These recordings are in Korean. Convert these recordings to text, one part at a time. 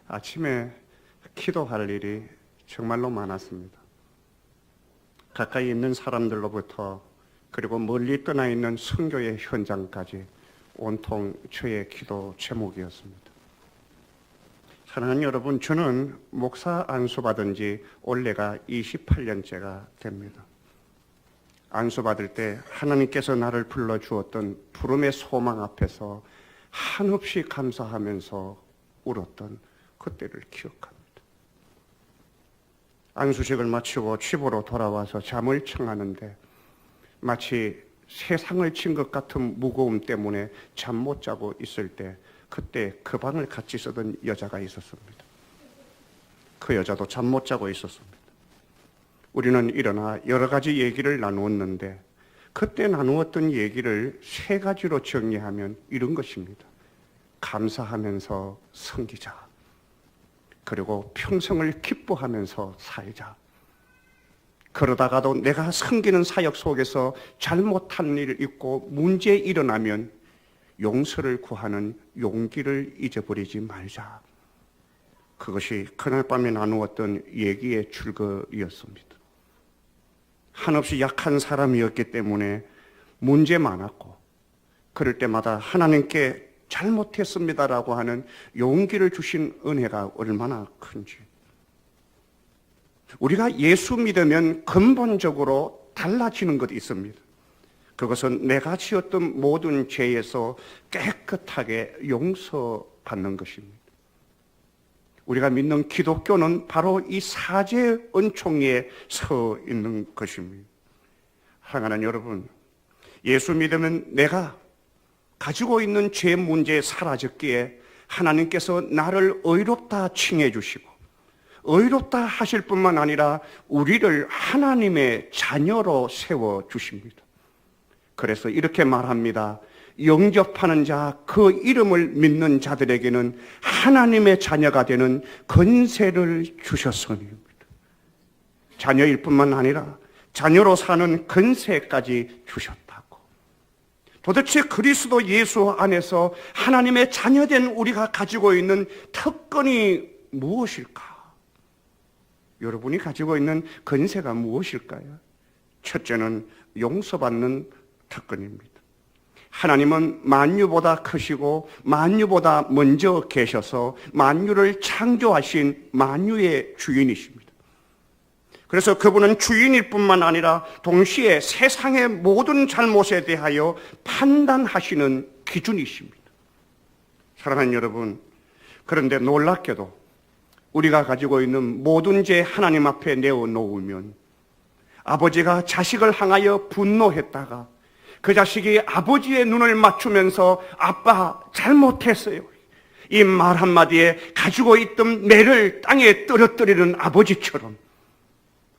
아침에 기도할 일이 정말로 많았습니다. 가까이 있는 사람들로부터 그리고 멀리 떠나 있는 선교의 현장까지 온통 저의 기도 제목이었습니다. 사랑하는 여러분, 저는 목사 안수받은 지 올해가 28년째가 됩니다. 안수받을 때 하나님께서 나를 불러주었던 부름의 소망 앞에서 한없이 감사하면서 울었던 그때를 기억합니다. 안수식을 마치고 집으로 돌아와서 잠을 청하는데 마치 세상을 친 것 같은 무거움 때문에 잠 못 자고 있을 때 그때 그 방을 같이 쓰던 여자가 있었습니다. 그 여자도 잠 못 자고 있었습니다. 우리는 일어나 여러 가지 얘기를 나누었는데 그때 나누었던 얘기를 세 가지로 정리하면 이런 것입니다. 감사하면서 섬기자. 그리고 평생을 기뻐하면서 살자. 그러다가도 내가 섬기는 사역 속에서 잘못한 일 있고 문제 일어나면 용서를 구하는 용기를 잊어버리지 말자. 그것이 그날 밤에 나누었던 얘기의 줄거리였습니다. 한없이 약한 사람이었기 때문에 문제 많았고 그럴 때마다 하나님께 잘못했습니다라고 하는 용기를 주신 은혜가 얼마나 큰지. 우리가 예수 믿으면 근본적으로 달라지는 것이 있습니다. 그것은 내가 지었던 모든 죄에서 깨끗하게 용서받는 것입니다. 우리가 믿는 기독교는 바로 이 사죄 은총에 서 있는 것입니다. 사랑하는 여러분, 예수 믿으면 내가 가지고 있는 죄 문제 사라졌기에 하나님께서 나를 의롭다 칭해 주시고 의롭다 하실 뿐만 아니라 우리를 하나님의 자녀로 세워 주십니다. 그래서 이렇게 말합니다. 영접하는 자, 그 이름을 믿는 자들에게는 하나님의 자녀가 되는 권세를 주셨으니입니다. 자녀일 뿐만 아니라 자녀로 사는 권세까지 주셨다고. 도대체 그리스도 예수 안에서 하나님의 자녀된 우리가 가지고 있는 특권이 무엇일까? 여러분이 가지고 있는 권세가 무엇일까요? 첫째는 용서받는 특권입니다. 하나님은 만유보다 크시고 만유보다 먼저 계셔서 만유를 창조하신 만유의 주인이십니다. 그래서 그분은 주인일 뿐만 아니라 동시에 세상의 모든 잘못에 대하여 판단하시는 기준이십니다. 사랑하는 여러분, 그런데 놀랍게도 우리가 가지고 있는 모든 죄 하나님 앞에 내어놓으면 아버지가 자식을 향하여 분노했다가 그 자식이 아버지의 눈을 맞추면서 아빠 잘못했어요. 이 말 한마디에 가지고 있던 매를 땅에 떨어뜨리는 아버지처럼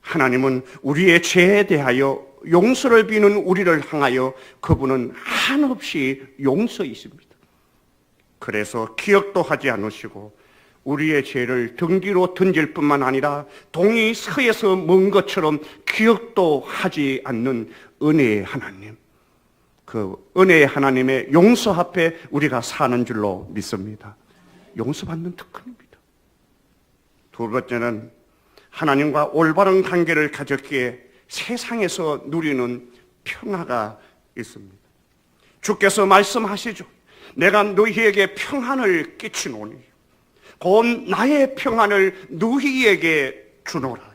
하나님은 우리의 죄에 대하여 용서를 비는 우리를 향하여 그분은 한없이 용서이십니다. 그래서 기억도 하지 않으시고 우리의 죄를 등 뒤로 던질 뿐만 아니라 동이 서에서 먼 것처럼 기억도 하지 않는 은혜의 하나님. 그 은혜의 하나님의 용서 앞에 우리가 사는 줄로 믿습니다. 용서받는 특권입니다. 두 번째는 하나님과 올바른 관계를 가졌기에 세상에서 누리는 평화가 있습니다. 주께서 말씀하시죠. 내가 너희에게 평안을 끼치노니 곧 나의 평안을 너희에게 주노라.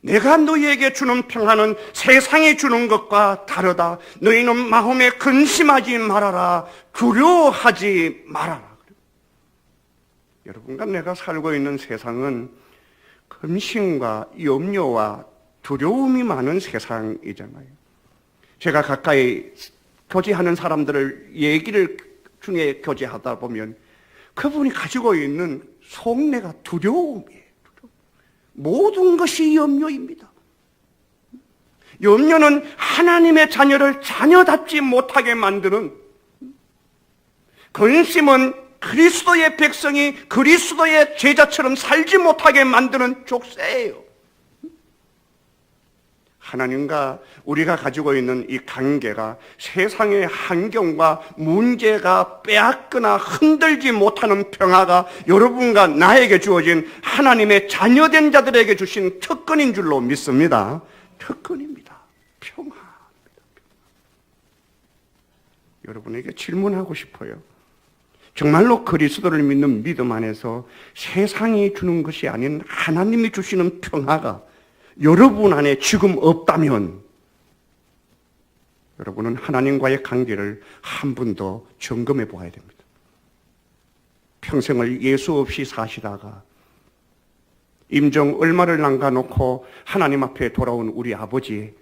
내가 너희에게 주는 평안은 세상이 주는 것과 다르다. 너희는 마음에 근심하지 말아라. 두려워하지 말아라. 여러분과 내가 살고 있는 세상은 근심과 염려와 두려움이 많은 세상이잖아요. 제가 가까이 교제하는 사람들을 얘기를 중에 교제하다 보면 그분이 가지고 있는 속내가 두려움이에요. 모든 것이 염려입니다. 염려는 하나님의 자녀를 자녀답지 못하게 만드는, 근심은 그리스도의 백성이 그리스도의 제자처럼 살지 못하게 만드는 족쇄예요. 하나님과 우리가 가지고 있는 이 관계가 세상의 환경과 문제가 빼앗거나 흔들지 못하는 평화가 여러분과 나에게 주어진 하나님의 자녀된 자들에게 주신 특권인 줄로 믿습니다. 특권입니다. 평화입니다. 여러분에게 질문하고 싶어요. 정말로 그리스도를 믿는 믿음 안에서 세상이 주는 것이 아닌 하나님이 주시는 평화가 여러분 안에 지금 없다면 여러분은 하나님과의 관계를 한 번 더 점검해 보아야 됩니다. 평생을 예수 없이 사시다가 임종 얼마를 남겨놓고 하나님 앞에 돌아온 우리 아버지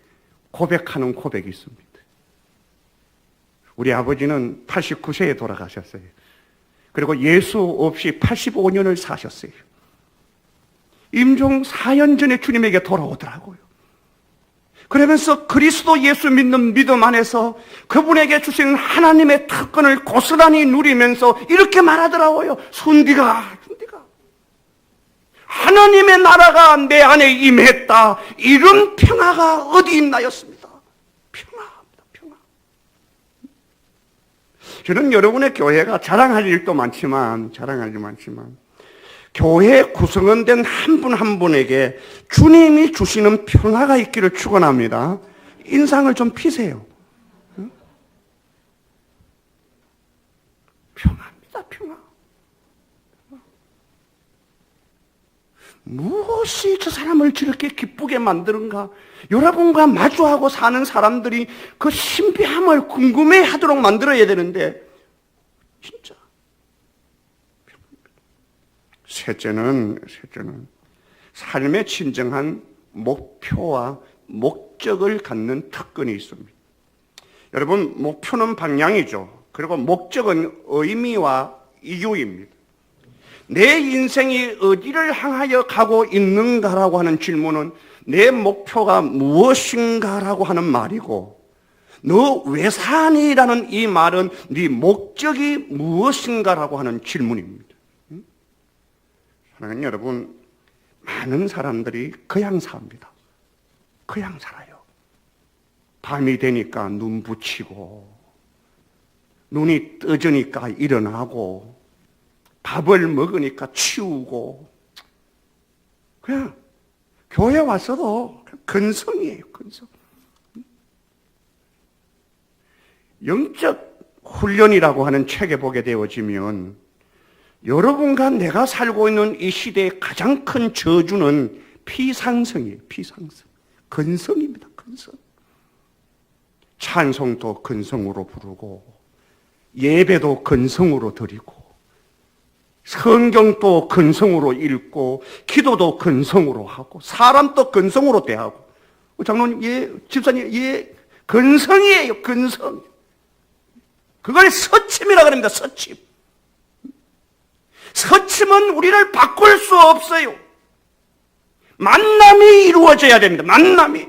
고백하는 고백이 있습니다. 우리 아버지는 89세에 돌아가셨어요. 그리고 예수 없이 85년을 사셨어요. 임종 4년 전에 주님에게 돌아오더라고요. 그러면서 그리스도 예수 믿는 믿음 안에서 그분에게 주신 하나님의 특권을 고스란히 누리면서 이렇게 말하더라고요. 순디가 하나님의 나라가 내 안에 임했다. 이런 평화가 어디 있나였습니다. 평화입니다. 평화. 저는 여러분의 교회가 자랑할 일도 많지만 교회 구성원된 한 분 한 분에게 주님이 주시는 평화가 있기를 축원합니다. 인상을 좀 피세요. 평화입니다. 평화. 무엇이 저 사람을 저렇게 기쁘게 만드는가? 여러분과 마주하고 사는 사람들이 그 신비함을 궁금해하도록 만들어야 되는데 진짜 셋째는 삶의 진정한 목표와 목적을 갖는 특권이 있습니다. 여러분, 목표는 방향이죠. 그리고 목적은 의미와 이유입니다. 내 인생이 어디를 향하여 가고 있는가라고 하는 질문은 내 목표가 무엇인가라고 하는 말이고, 너 왜 사니라는 이 말은 네 목적이 무엇인가라고 하는 질문입니다. 사랑하는 여러분, 많은 사람들이 그냥 삽니다. 그냥 살아요. 밤이 되니까 눈 붙이고, 눈이 떠지니까 일어나고, 밥을 먹으니까 치우고, 그냥 교회 왔어도 근성이에요, 근성. 영적 훈련이라고 하는 책에 보게 되어지면 여러분과 내가 살고 있는 이 시대의 가장 큰 저주는 피상성이에요. 피상성. 근성입니다. 근성. 찬송도 근성으로 부르고 예배도 근성으로 드리고 성경도 근성으로 읽고 기도도 근성으로 하고 사람도 근성으로 대하고 장로님, 예, 집사님, 예, 근성이에요. 근성. 그걸 서침이라 그럽니다. 서침. 서침은 우리를 바꿀 수 없어요. 만남이 이루어져야 됩니다. 만남이.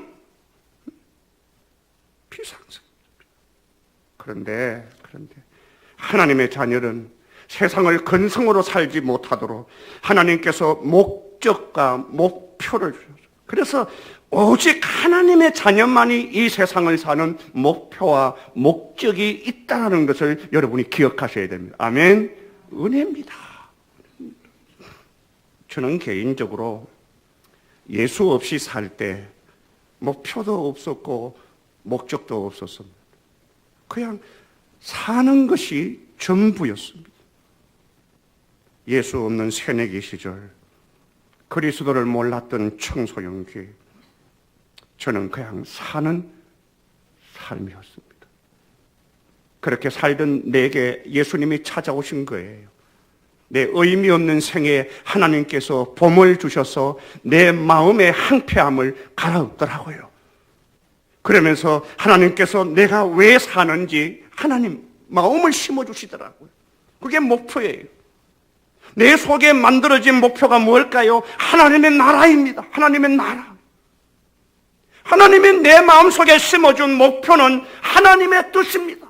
피상성. 그런데 하나님의 자녀는 세상을 근성으로 살지 못하도록 하나님께서 목적과 목표를 주셨어요. 그래서 오직 하나님의 자녀만이 이 세상을 사는 목표와 목적이 있다는 것을 여러분이 기억하셔야 됩니다. 아멘. 은혜입니다. 저는 개인적으로 예수 없이 살 때 목표도 없었고 목적도 없었습니다. 그냥 사는 것이 전부였습니다. 예수 없는 새내기 시절, 그리스도를 몰랐던 청소년기, 저는 그냥 사는 삶이었습니다. 그렇게 살던 내게 예수님이 찾아오신 거예요. 내 의미 없는 생에 하나님께서 봄을 주셔서 내 마음의 황폐함을 갈아엎더라고요. 그러면서 하나님께서 내가 왜 사는지 하나님 마음을 심어주시더라고요. 그게 목표예요. 내 속에 만들어진 목표가 뭘까요? 하나님의 나라입니다. 하나님의 나라. 하나님이 내 마음속에 심어준 목표는 하나님의 뜻입니다.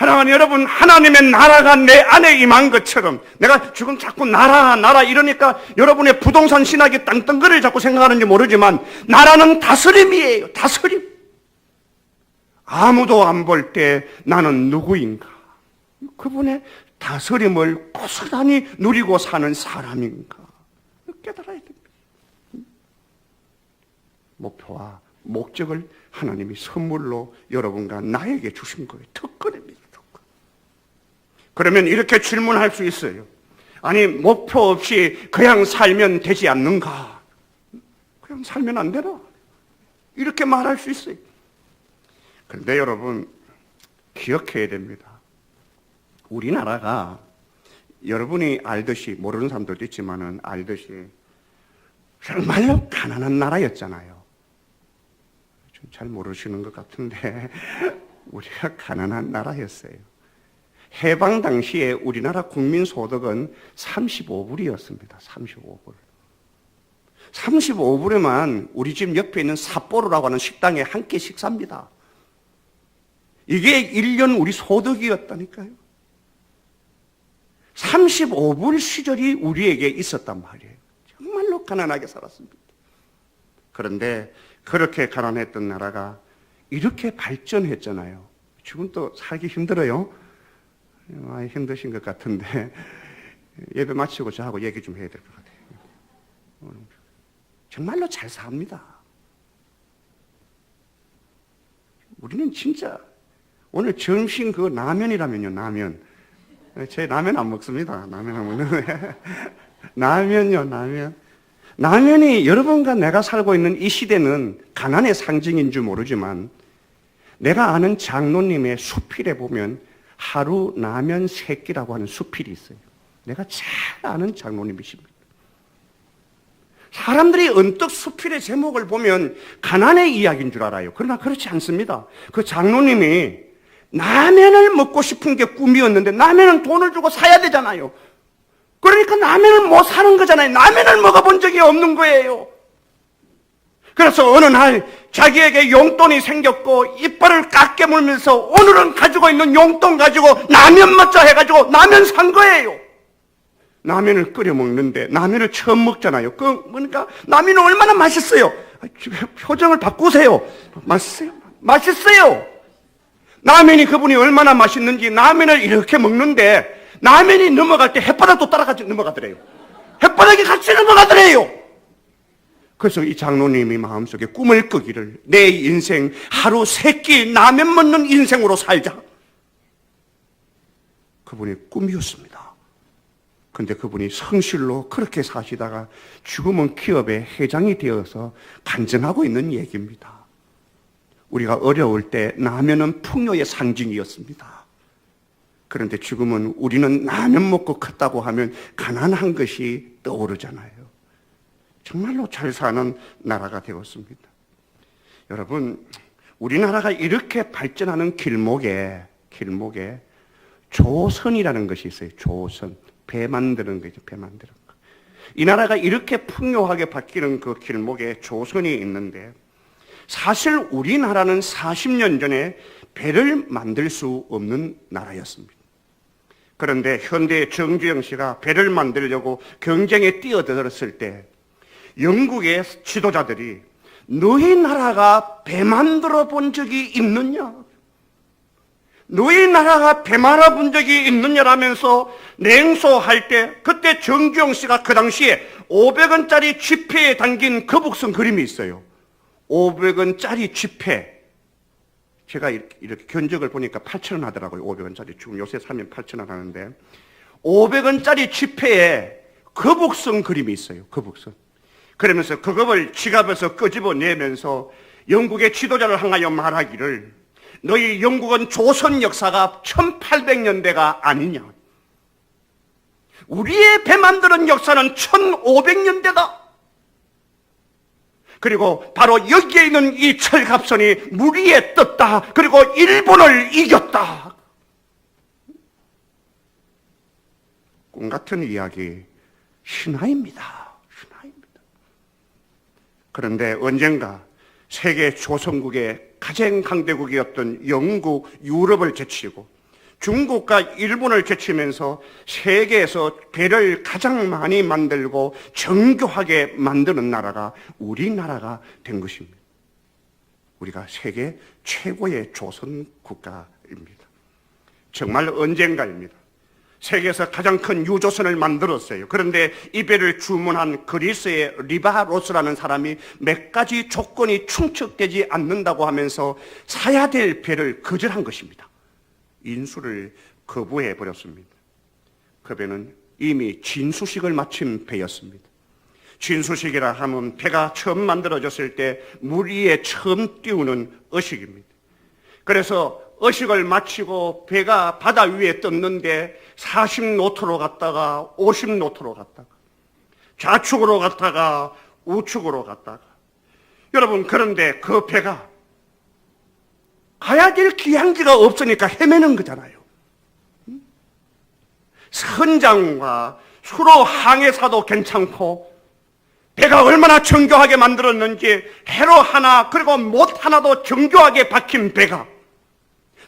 사랑하는 여러분, 하나님의 나라가 내 안에 임한 것처럼 내가 지금 자꾸 나라 이러니까 여러분의 부동산 신학이 땅덩어리를 자꾸 생각하는지 모르지만 나라는 다스림이에요. 다스림. 아무도 안 볼 때 나는 누구인가? 그분의 다스림을 고스란히 누리고 사는 사람인가? 깨달아야 됩니다. 목표와 목적을 하나님이 선물로 여러분과 나에게 주신 거예요. 특권입니다. 그러면 이렇게 질문할 수 있어요. 아니, 목표 없이 그냥 살면 되지 않는가? 그냥 살면 안 되나? 이렇게 말할 수 있어요. 그런데 여러분, 기억해야 됩니다. 우리나라가 여러분이 알듯이, 모르는 사람들도 있지만은 알듯이 정말로 가난한 나라였잖아요. 좀 잘 모르시는 것 같은데 우리가 가난한 나라였어요. 해방 당시에 우리나라 국민 소득은 35불이었습니다. 35불. 35불에만 우리 집 옆에 있는 삿포로라고 하는 식당에 한 끼 식사입니다. 이게 1년 우리 소득이었다니까요. 35불 시절이 우리에게 있었단 말이에요. 정말로 가난하게 살았습니다. 그런데 그렇게 가난했던 나라가 이렇게 발전했잖아요. 지금 또 살기 힘들어요. 많이 힘드신 것 같은데 예배 마치고 저하고 얘기 좀 해야 될 것 같아요. 정말로 잘 삽니다. 우리는 진짜 오늘 점심 그 라면이라면요, 라면. 제 라면 안 먹습니다. 라면 안 먹는데 라면요, 라면. 라면이 여러분과 내가 살고 있는 이 시대는 가난의 상징인 줄 모르지만 내가 아는 장로님의 수필에 보면 하루 라면 3끼라고 하는 수필이 있어요. 내가 잘 아는 장로님이십니다. 사람들이 언뜻 수필의 제목을 보면 가난의 이야기인 줄 알아요. 그러나 그렇지 않습니다. 그 장로님이 라면을 먹고 싶은 게 꿈이었는데 라면은 돈을 주고 사야 되잖아요. 그러니까 라면을 못 사는 거잖아요. 라면을 먹어본 적이 없는 거예요. 그래서 어느 날 자기에게 용돈이 생겼고 이빨을 깎게 물면서 오늘은 가지고 있는 용돈 가지고 라면 먹자 해가지고 라면 산 거예요. 라면을 끓여 먹는데 라면을 처음 먹잖아요. 그러니까 라면은 얼마나 맛있어요. 표정을 바꾸세요. 맛있어요. 맛있어요. 라면이 그분이 얼마나 맛있는지 라면을 이렇게 먹는데 라면이 넘어갈 때 햇바닥도 따라같이 넘어가더래요. 햇바닥이 같이 넘어가더래요. 그래서 이 장로님이 마음속에 꿈을 꾸기를 내 인생 하루 3끼 라면 먹는 인생으로 살자. 그분의 꿈이었습니다. 그런데 그분이 성실로 그렇게 사시다가 죽음은 기업의 회장이 되어서 간증하고 있는 얘기입니다. 우리가 어려울 때 라면은 풍요의 상징이었습니다. 그런데 지금은 우리는 라면 먹고 컸다고 하면 가난한 것이 떠오르잖아요. 정말로 잘 사는 나라가 되었습니다. 여러분, 우리나라가 이렇게 발전하는 길목에 조선이라는 것이 있어요. 조선. 배 만드는 거죠. 배 만드는 거. 이 나라가 이렇게 풍요하게 바뀌는 그 길목에 조선이 있는데 사실 우리나라는 40년 전에 배를 만들 수 없는 나라였습니다. 그런데 현대 정주영 씨가 배를 만들려고 경쟁에 뛰어들었을 때 영국의 지도자들이 너희 나라가 배 만들어 본 적이 있느냐? 너희 나라가 배 말아 본 적이 있느냐라면서 냉소할 때 그때 정주영 씨가 그 당시에 500원짜리 지폐에 담긴 거북선 그림이 있어요. 500원짜리 지폐. 제가 이렇게 견적을 보니까 8,000원 하더라고요. 500원짜리. 지금 요새 사면 8,000원 하는데 500원짜리 지폐에 거북선 그림이 있어요. 거북선. 그러면서 그것을 지갑에서 끄집어내면서 영국의 지도자를 향하여 말하기를 너희 영국은 조선 역사가 1800년대가 아니냐. 우리의 배 만드는 역사는 1500년대다. 그리고 바로 여기에 있는 이 철갑선이 물 위에 떴다. 그리고 일본을 이겼다. 꿈 같은 이야기, 신화입니다. 신화입니다. 그런데 언젠가 세계 조선국의 가장 강대국이었던 영국, 유럽을 제치고 중국과 일본을 제치면서 세계에서 배를 가장 많이 만들고 정교하게 만드는 나라가 우리나라가 된 것입니다. 우리가 세계 최고의 조선 국가입니다. 정말 언젠가입니다. 세계에서 가장 큰 유조선을 만들었어요. 그런데 이 배를 주문한 그리스의 리바로스라는 사람이 몇 가지 조건이 충족되지 않는다고 하면서 사야 될 배를 거절한 것입니다. 인수를 거부해 버렸습니다. 그 배는 이미 진수식을 마친 배였습니다. 진수식이라 하면 배가 처음 만들어졌을 때 물 위에 처음 띄우는 어식입니다. 그래서 어식을 마치고 배가 바다 위에 떴는데 40노트로 갔다가 50노트로 갔다가 좌측으로 갔다가 우측으로 갔다가, 여러분, 그런데 그 배가 가야 될 기항지가 없으니까 헤매는 거잖아요. 선장과 수로 항해사도 괜찮고 배가 얼마나 정교하게 만들었는지 해로 하나 그리고 못 하나도 정교하게 박힌 배가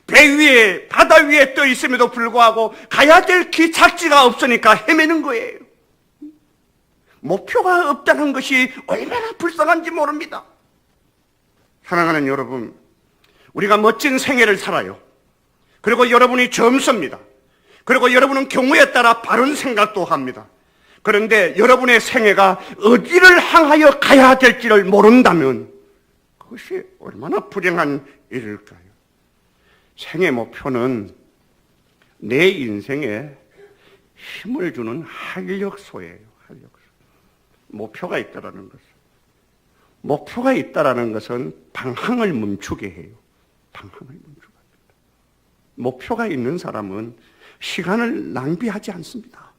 배 위에 바다 위에 떠 있음에도 불구하고 가야 될 기착지가 없으니까 헤매는 거예요. 목표가 없다는 것이 얼마나 불쌍한지 모릅니다. 사랑하는 여러분, 우리가 멋진 생애를 살아요. 그리고 여러분이 젊습니다. 그리고 여러분은 경우에 따라 바른 생각도 합니다. 그런데 여러분의 생애가 어디를 향하여 가야 될지를 모른다면 그것이 얼마나 불행한 일일까요? 생애 목표는 내 인생에 힘을 주는 활력소예요. 활력소. 목표가 있다라는 것은, 목표가 있다라는 것은 방향을 멈추게 해요. 방향을 멈추게 합니다. 목표가 있는 사람은 시간을 낭비하지 않습니다.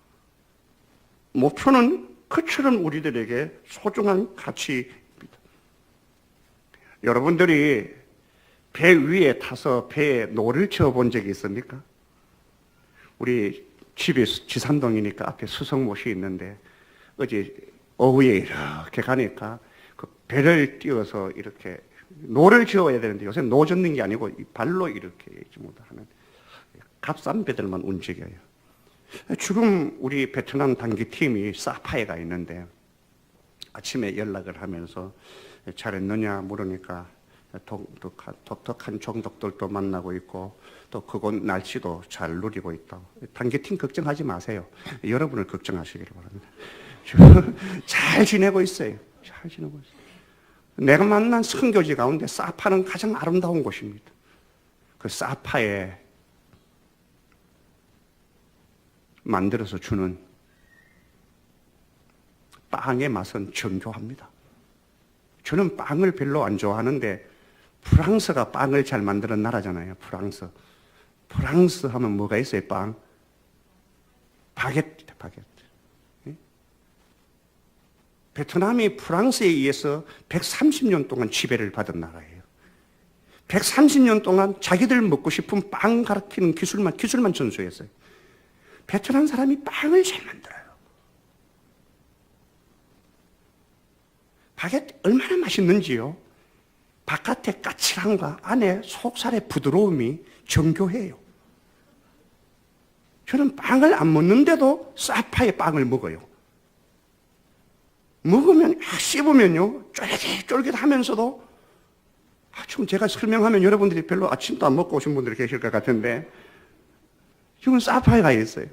목표는 그처럼 우리들에게 소중한 가치입니다. 여러분들이 배 위에 타서 배에 노를 지어본 적이 있습니까? 우리 집이 지산동이니까 앞에 수성못이 있는데 어제 오후에 이렇게 가니까 그 배를 띄워서 이렇게 노를 지어야 되는데 요새 노 젓는 게 아니고 발로 이렇게 하는 값싼 배들만 움직여요. 지금 우리 베트남 단기팀이 사파에가 있는데 아침에 연락을 하면서 잘했느냐 물으니까 독특한 종족들도 만나고 있고 또 그곳 날씨도 잘 누리고 있다고. 단기팀 걱정하지 마세요. 여러분을 걱정하시기를 바랍니다. 잘 지내고 있어요. 잘 지내고 있어요. 내가 만난 선교지 가운데 사파는 가장 아름다운 곳입니다. 그 사파에 만들어서 주는 빵의 맛은 정교합니다. 저는 빵을 별로 안 좋아하는데 프랑스가 빵을 잘 만드는 나라잖아요. 프랑스 하면 뭐가 있어요? 빵? 바게트. 베트남이 프랑스에 의해서 130년 동안 지배를 받은 나라예요. 130년 동안 자기들 먹고 싶은 빵 가르치는 기술만 전수했어요. 베트남 사람이 빵을 잘 만들어요. 바게트 얼마나 맛있는지요. 바깥의 까칠함과 안에 속살의 부드러움이 정교해요. 저는 빵을 안 먹는데도 사파의 빵을 먹어요. 먹으면 씹으면요 쫄깃쫄깃하면서도 지금 제가 설명하면 여러분들이 별로 아침도 안 먹고 오신 분들이 계실 것 같은데 지금 사파이가 있어요.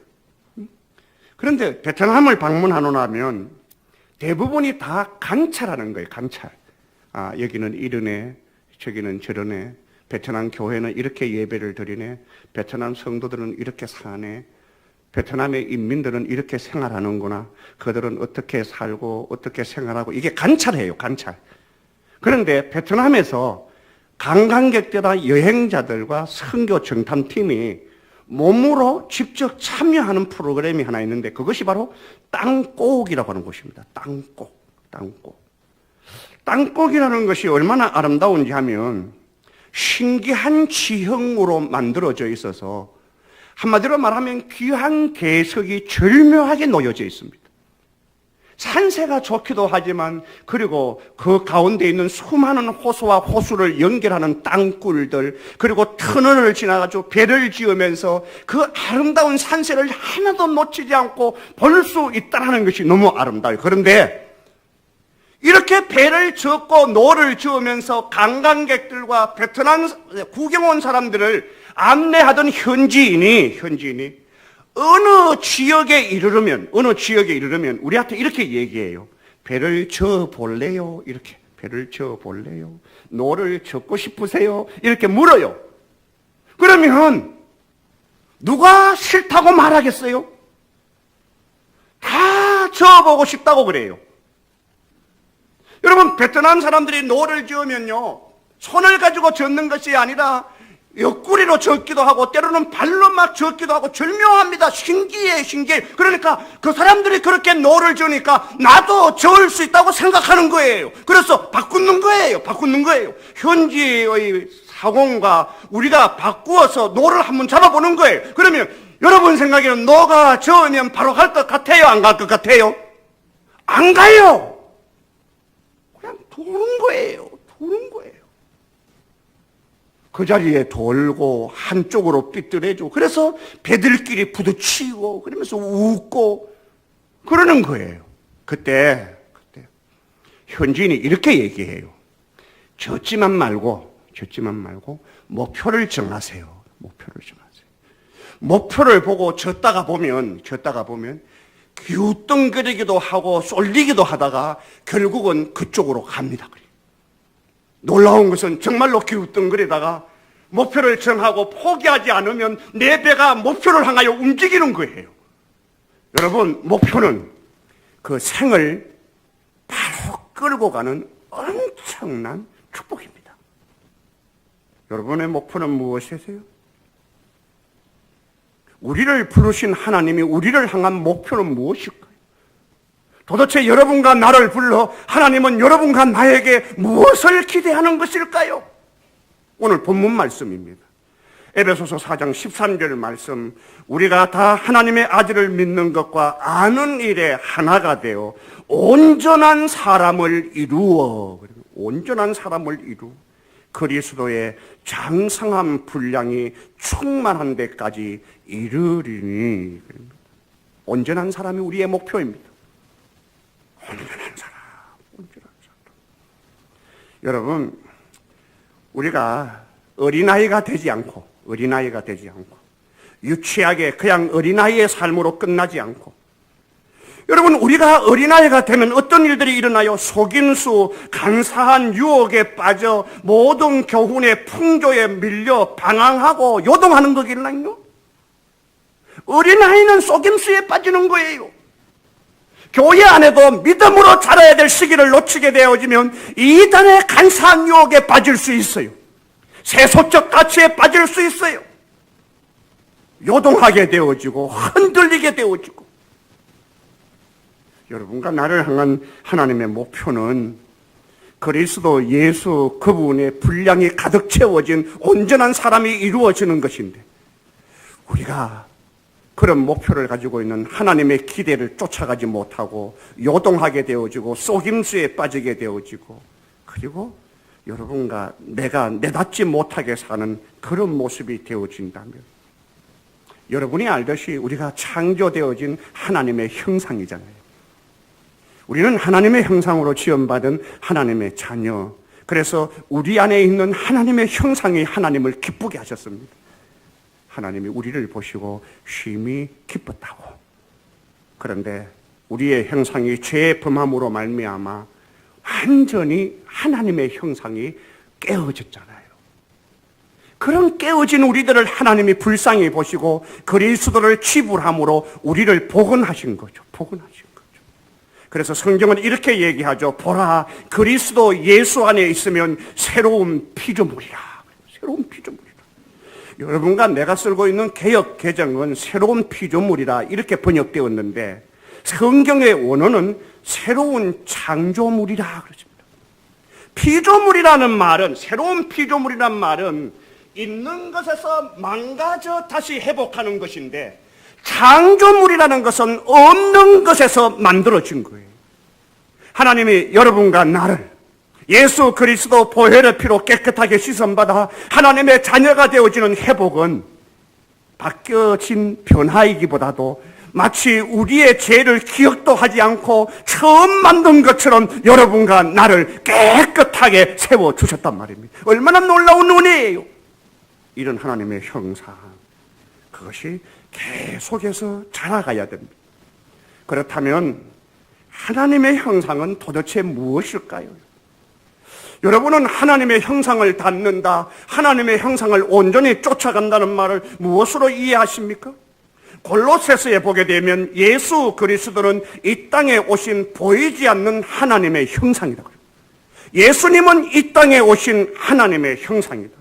그런데 베트남을 방문하고 나면 대부분이 다 관찰하는 거예요. 관찰. 여기는 이러네, 저기는 저러네, 베트남 교회는 이렇게 예배를 드리네, 베트남 성도들은 이렇게 사네, 베트남의 인민들은 이렇게 생활하는구나, 그들은 어떻게 살고 어떻게 생활하고, 이게 관찰이에요. 관찰. 그런데 베트남에서 관광객들과 여행자들과 선교 정탐팀이 몸으로 직접 참여하는 프로그램이 하나 있는데 그것이 바로 땅곡이라고 하는 곳입니다. 땅곡. 땅곡이라는 것이 얼마나 아름다운지 하면 신기한 지형으로 만들어져 있어서 한마디로 말하면 귀한 개석이 절묘하게 놓여져 있습니다. 산세가 좋기도 하지만 그리고 그 가운데 있는 수많은 호수와 호수를 연결하는 땅굴들 그리고 터널을 지나가지고 배를 지으면서 그 아름다운 산세를 하나도 놓치지 않고 볼 수 있다는 것이 너무 아름다워요. 그런데 이렇게 배를 짓고 노를 지으면서 관광객들과 베트남 구경 온 사람들을 안내하던 현지인이 어느 지역에 이르르면 우리한테 이렇게 얘기해요. 배를 저 볼래요? 이렇게 배를 저 볼래요? 노를 젓고 싶으세요? 이렇게 물어요. 그러면 누가 싫다고 말하겠어요? 다 저어보고 싶다고 그래요. 여러분, 베트남 사람들이 노를 지으면요, 손을 가지고 젓는 것이 아니라 옆구리로 젓기도 하고 때로는 발로 막 젓기도 하고 절묘합니다. 신기해. 그러니까 그 사람들이 그렇게 노를 지으니까 나도 저을 수 있다고 생각하는 거예요. 그래서 바꾸는 거예요. 현지의 사공과 우리가 바꾸어서 노를 한번 잡아보는 거예요. 그러면 여러분 생각에는 노가 저으면 바로 갈 것 같아요? 안 갈 것 같아요? 안 가요. 그냥 도는 거예요. 그 자리에 돌고 한쪽으로 삐뚤해지고 그래서 배들끼리 부딪히고 그러면서 웃고 그러는 거예요. 그때 현지인이 이렇게 얘기해요. 젓지만 말고 목표를 정하세요. 목표를 보고 젓다가 보면 기우뚱거리기도 하고 쏠리기도 하다가 결국은 그쪽으로 갑니다. 놀라운 것은 정말로 기우뚱거리다가 목표를 정하고 포기하지 않으면 내 배가 목표를 향하여 움직이는 거예요. 여러분, 목표는 그 생을 바로 끌고 가는 엄청난 축복입니다. 여러분의 목표는 무엇이세요? 우리를 부르신 하나님이 우리를 향한 목표는 무엇일까요? 도대체 여러분과 나를 불러 하나님은 여러분과 나에게 무엇을 기대하는 것일까요? 오늘 본문 말씀입니다. 에베소서 4장 13절 말씀, 우리가 다 하나님의 아들을 믿는 것과 아는 일에 하나가 되어 온전한 사람을 이루어 그리스도의 장성한 분량이 충만한 데까지 이르리니. 온전한 사람이 우리의 목표입니다. 온전한 사람. 여러분, 우리가 어린아이가 되지 않고 유치하게 그냥 어린아이의 삶으로 끝나지 않고, 여러분, 우리가 어린아이가 되면 어떤 일들이 일어나요? 속임수, 간사한 유혹에 빠져 모든 교훈의 풍조에 밀려 방황하고 요동하는 거겠나요? 어린아이는 속임수에 빠지는 거예요. 교회 안에도 믿음으로 자라야 될 시기를 놓치게 되어지면 이단의 간사한 유혹에 빠질 수 있어요. 세속적 가치에 빠질 수 있어요. 요동하게 되어지고 흔들리게 되어지고. 여러분과 나를 향한 하나님의 목표는 그리스도 예수 그분의 분량이 가득 채워진 온전한 사람이 이루어지는 것인데, 우리가 그런 목표를 가지고 있는 하나님의 기대를 쫓아가지 못하고 요동하게 되어지고 속임수에 빠지게 되어지고, 그리고 여러분과 내가 내답지 못하게 사는 그런 모습이 되어진다면, 여러분이 알듯이 우리가 창조되어진 하나님의 형상이잖아요. 우리는 하나님의 형상으로 지음받은 하나님의 자녀. 그래서 우리 안에 있는 하나님의 형상이 하나님을 기쁘게 하셨습니다. 하나님이 우리를 보시고 심히 기뻤다고. 그런데 우리의 형상이 죄의 범함으로 말미암아 완전히 하나님의 형상이 깨어졌잖아요. 그런 깨어진 우리들을 하나님이 불쌍히 보시고 그리스도를 지불함으로 우리를 복원하신 거죠. 그래서 성경은 이렇게 얘기하죠. 보라, 그리스도 예수 안에 있으면 새로운 피조물이라. 여러분과 내가 쓰고 있는 개역 개정은 새로운 피조물이라 이렇게 번역되었는데, 성경의 원어는 새로운 창조물이라 그러십니다. 피조물이라는 말은, 새로운 피조물이라는 말은 있는 것에서 망가져 다시 회복하는 것인데, 창조물이라는 것은 없는 것에서 만들어진 거예요. 하나님이 여러분과 나를 예수 그리스도 보혈의 피로 깨끗하게 씻음받아 하나님의 자녀가 되어지는 회복은 바뀌어진 변화이기보다도 마치 우리의 죄를 기억도 하지 않고 처음 만든 것처럼 여러분과 나를 깨끗하게 세워주셨단 말입니다. 얼마나 놀라운 은혜예요. 이런 하나님의 형상, 그것이 계속해서 자라가야 됩니다. 그렇다면 하나님의 형상은 도대체 무엇일까요? 여러분은 하나님의 형상을 닮는다, 하나님의 형상을 온전히 쫓아간다는 말을 무엇으로 이해하십니까? 골로새서에 보게 되면 예수 그리스도는 이 땅에 오신 보이지 않는 하나님의 형상이다. 예수님은 이 땅에 오신 하나님의 형상이다.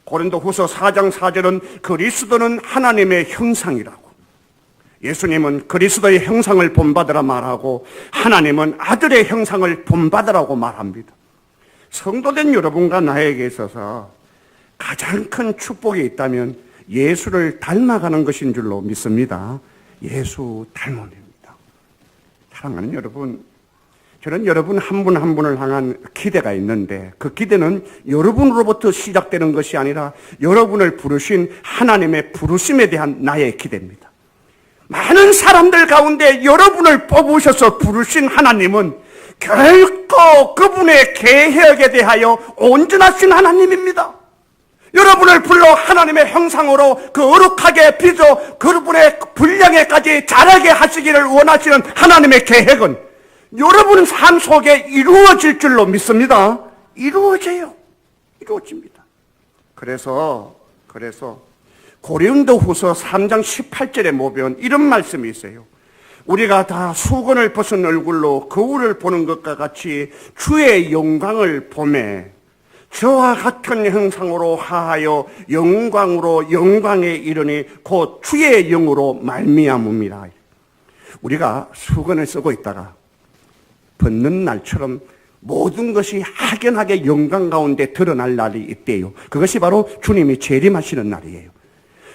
고린도후서 4장 4절은 그리스도는 하나님의 형상이라고, 예수님은 그리스도의 형상을 본받으라 말하고 하나님은 아들의 형상을 본받으라고 말합니다. 성도된 여러분과 나에게 있어서 가장 큰 축복이 있다면 예수를 닮아가는 것인 줄로 믿습니다. 예수 닮음입니다. 사랑하는 여러분, 저는 여러분 한 분 한 분을 향한 기대가 있는데 그 기대는 여러분으로부터 시작되는 것이 아니라 여러분을 부르신 하나님의 부르심에 대한 나의 기대입니다. 많은 사람들 가운데 여러분을 뽑으셔서 부르신 하나님은 결코 그분의 계획에 대하여 온전하신 하나님입니다. 여러분을 불러 하나님의 형상으로 거룩하게 빚어 그분의 분량에까지 자라게 하시기를 원하시는 하나님의 계획은 여러분 삶 속에 이루어질 줄로 믿습니다. 이루어져요. 이루어집니다. 그래서 고린도후서 3장 18절에 보면 이런 말씀이 있어요. 우리가 다 수건을 벗은 얼굴로 거울을 보는 것과 같이 주의 영광을 보매 저와 같은 형상으로 하하여 영광으로 영광에 이르니 곧 주의 영으로 말미암음이라. 우리가 수건을 쓰고 있다가 벗는 날처럼 모든 것이 확연하게 영광 가운데 드러날 날이 있대요. 그것이 바로 주님이 재림하시는 날이에요.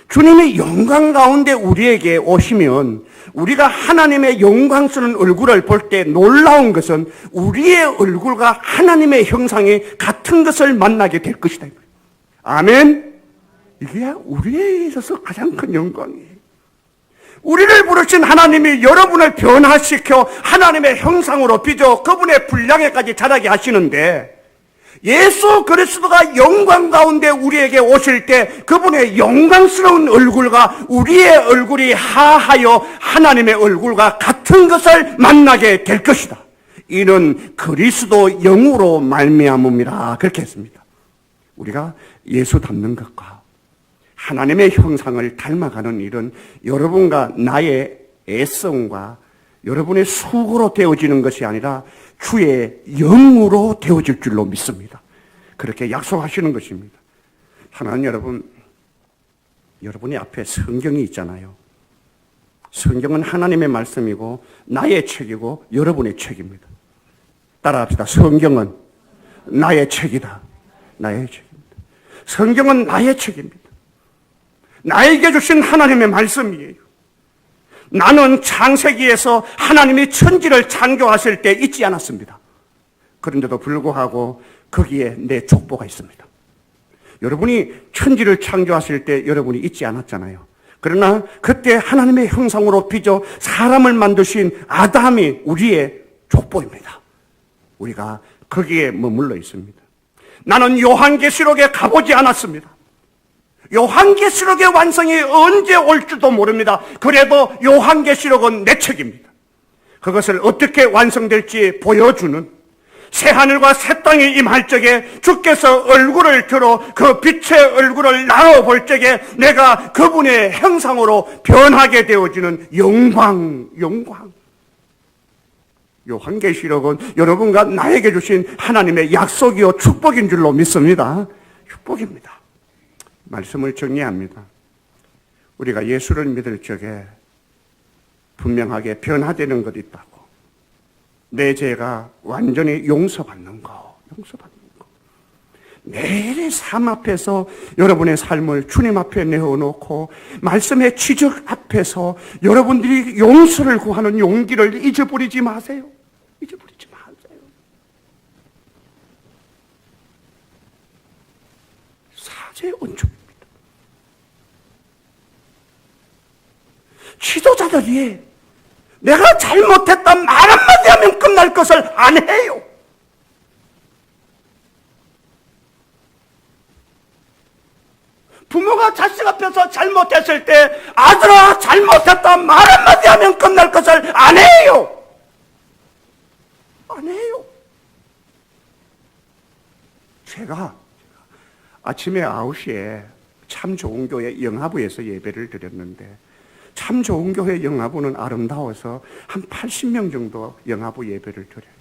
주님이 영광 가운데 우리에게 오시면 우리가 하나님의 영광스러운 얼굴을 볼 때 놀라운 것은 우리의 얼굴과 하나님의 형상이 같은 것을 만나게 될 것이다. 아멘. 이게 우리에 있어서 가장 큰 영광이에요. 우리를 부르신 하나님이 여러분을 변화시켜 하나님의 형상으로 빚어 그분의 분량에까지 자라게 하시는데 예수 그리스도가 영광 가운데 우리에게 오실 때 그분의 영광스러운 얼굴과 우리의 얼굴이 하하여 하나님의 얼굴과 같은 것을 만나게 될 것이다. 이는 그리스도 영으로 말미암음이라 그렇게 했습니다. 우리가 예수 닮는 것과 하나님의 형상을 닮아가는 일은 여러분과 나의 애성과 여러분의 수고로 되어지는 것이 아니라 주의 영으로 되어질 줄로 믿습니다. 그렇게 약속하시는 것입니다. 하나님 여러분, 여러분의 앞에 성경이 있잖아요. 성경은 하나님의 말씀이고 나의 책이고 여러분의 책입니다. 따라합시다. 성경은 나의 책이다. 나의 책입니다. 성경은 나의 책입니다. 나에게 주신 하나님의 말씀이에요. 나는 창세기에서 하나님이 천지를 창조하실 때 잊지 않았습니다. 그런데도 불구하고 거기에 내 족보가 있습니다. 여러분이 천지를 창조하실 때 여러분이 잊지 않았잖아요. 그러나 그때 하나님의 형상으로 빚어 사람을 만드신 아담이 우리의 족보입니다. 우리가 거기에 머물러 있습니다. 나는 요한계시록에 가보지 않았습니다. 요한계시록의 완성이 언제 올지도 모릅니다. 그래도 요한계시록은 내 책입니다. 그것을 어떻게 완성될지 보여주는 새하늘과 새 땅이 임할 적에 주께서 얼굴을 들어 그 빛의 얼굴을 나눠볼 적에 내가 그분의 형상으로 변하게 되어지는 영광. 요한계시록은 여러분과 나에게 주신 하나님의 약속이요 축복인 줄로 믿습니다. 축복입니다. 말씀을 정리합니다. 우리가 예수를 믿을 적에 분명하게 변화되는 것이 있다고. 내 죄가 완전히 용서받는 거. 매일의 삶 앞에서 여러분의 삶을 주님 앞에 내어놓고 말씀의 지적 앞에서 여러분들이 용서를 구하는 용기를 잊어버리지 마세요. 잊어버리지 마세요. 제 은총입니다. 지도자들이 내가 잘못했다 말 한마디 하면 끝날 것을 안 해요. 부모가 자식 앞에서 잘못했을 때 아들아 잘못했다 말 한마디 하면 끝날 것을 안 해요. 안 해요. 제가 아침에 9시에 참 좋은 교회 영화부에서 예배를 드렸는데 참 좋은 교회 영화부는 아름다워서 한 80명 정도 영화부 예배를 드려요.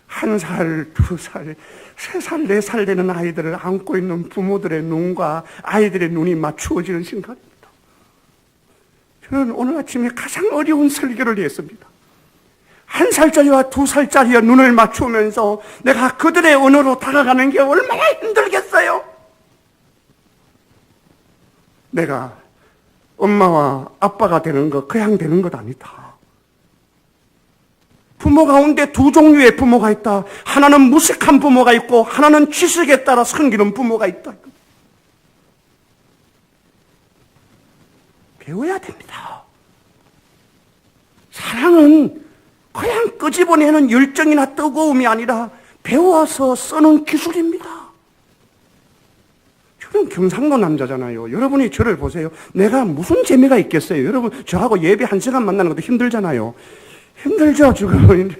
1살, 2살, 3살, 4살 되는 아이들을 안고 있는 부모들의 눈과 아이들의 눈이 맞추어지는 순간입니다. 저는 오늘 아침에 가장 어려운 설교를 했습니다. 1살짜리와 2살짜리의 눈을 맞추면서 내가 그들의 언어로 다가가는 게 얼마나 힘들겠어요? 내가 엄마와 아빠가 되는 것 그냥 되는 것 아니다. 부모 가운데 두 종류의 부모가 있다. 하나는 무식한 부모가 있고 하나는 지식에 따라 섬기는 부모가 있다. 배워야 됩니다. 사랑은 그냥 끄집어내는 열정이나 뜨거움이 아니라 배워서 쓰는 기술입니다. 저는 경상도 남자잖아요. 여러분이 저를 보세요. 내가 무슨 재미가 있겠어요? 여러분 저하고 예배 1시간 만나는 것도 힘들잖아요. 힘들죠 지금.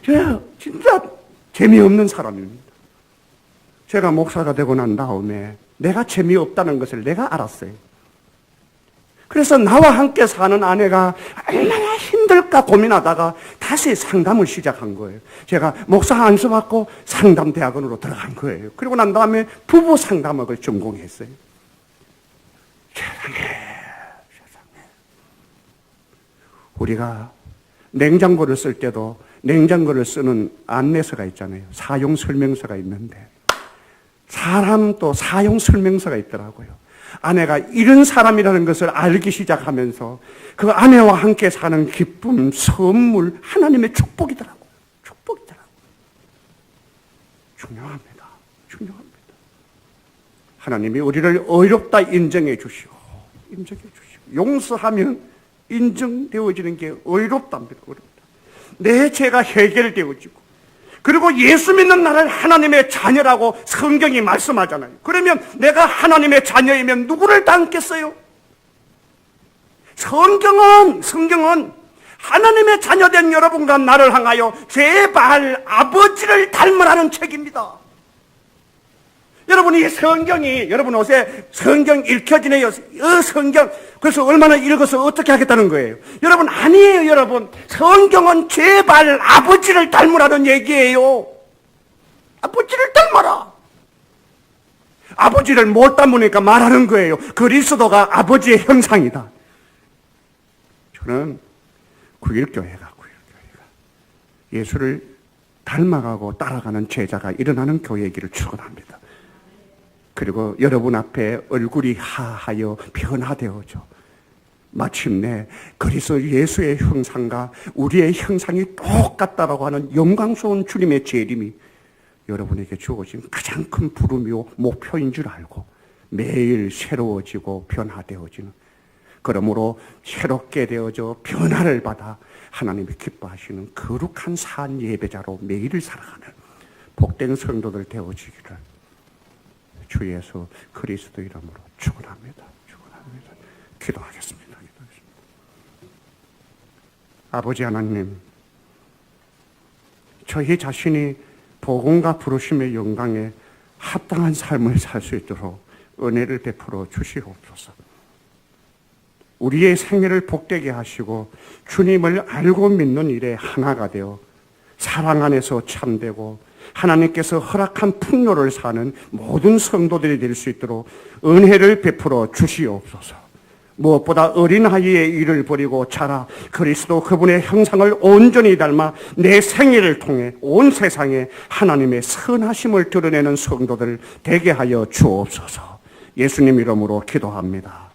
제가 진짜 재미없는 사람입니다. 제가 목사가 되고 난 다음에 내가 재미없다는 것을 내가 알았어요. 그래서 나와 함께 사는 아내가 얼마나 힘들까 고민하다가 다시 상담을 시작한 거예요. 제가 목사 안수 받고 상담대학원으로 들어간 거예요. 그리고 난 다음에 부부 상담학을 전공했어요. 세상에. 우리가 냉장고를 쓸 때도 냉장고를 쓰는 안내서가 있잖아요. 사용 설명서가 있는데 사람도 사용 설명서가 있더라고요. 아내가 이런 사람이라는 것을 알기 시작하면서 그 아내와 함께 사는 기쁨, 선물, 하나님의 축복이더라고요. 축복이더라고요. 중요합니다. 중요합니다. 하나님이 우리를 어렵다 인정해 주시오. 인정해 주시오. 용서하면 인정되어지는 게 어렵답니다. 어렵다. 내 죄가 해결되어지고 그리고 예수 믿는 나를 하나님의 자녀라고 성경이 말씀하잖아요. 그러면 내가 하나님의 자녀이면 누구를 닮겠어요? 성경은 하나님의 자녀된 여러분과 나를 향하여 제발 아버지를 닮으라는 책입니다. 여러분 이 성경이 여러분 옷에 성경 읽혀지네요. 성경 그래서 얼마나 읽어서 어떻게 하겠다는 거예요? 여러분 아니에요. 여러분 성경은 제발 아버지를 닮으라는 얘기예요. 아버지를 닮아라. 아버지를 못 닮으니까 말하는 거예요. 그리스도가 아버지의 형상이다. 저는 9.1교회가 예수를 닮아가고 따라가는 제자가 일어나는 교회이기를 축원합니다. 그리고 여러분 앞에 얼굴이 하하여 변화되어져 마침내 그리스도 예수의 형상과 우리의 형상이 똑같다라고 하는 영광스러운 주님의 재림이 여러분에게 주어진 가장 큰 부름이요 목표인 줄 알고 매일 새로워지고 변화되어지는, 그러므로 새롭게 되어져 변화를 받아 하나님이 기뻐하시는 거룩한 산 예배자로 매일을 살아가는 복된 성도들 되어지기를 주 예수 그리스도 이름으로 축원합니다. 축원합니다. 기도하겠습니다. 아버지 하나님, 저희 자신이 복음과 부르심의 영광에 합당한 삶을 살 수 있도록 은혜를 베풀어 주시옵소서. 우리의 생애를 복되게 하시고 주님을 알고 믿는 일에 하나가 되어 사랑 안에서 참되고 하나님께서 허락한 풍요를 사는 모든 성도들이 될 수 있도록 은혜를 베풀어 주시옵소서. 무엇보다 어린아이의 일을 버리고 자라 그리스도 그분의 형상을 온전히 닮아 내 생애를 통해 온 세상에 하나님의 선하심을 드러내는 성도들 되게 하여 주옵소서. 예수님 이름으로 기도합니다.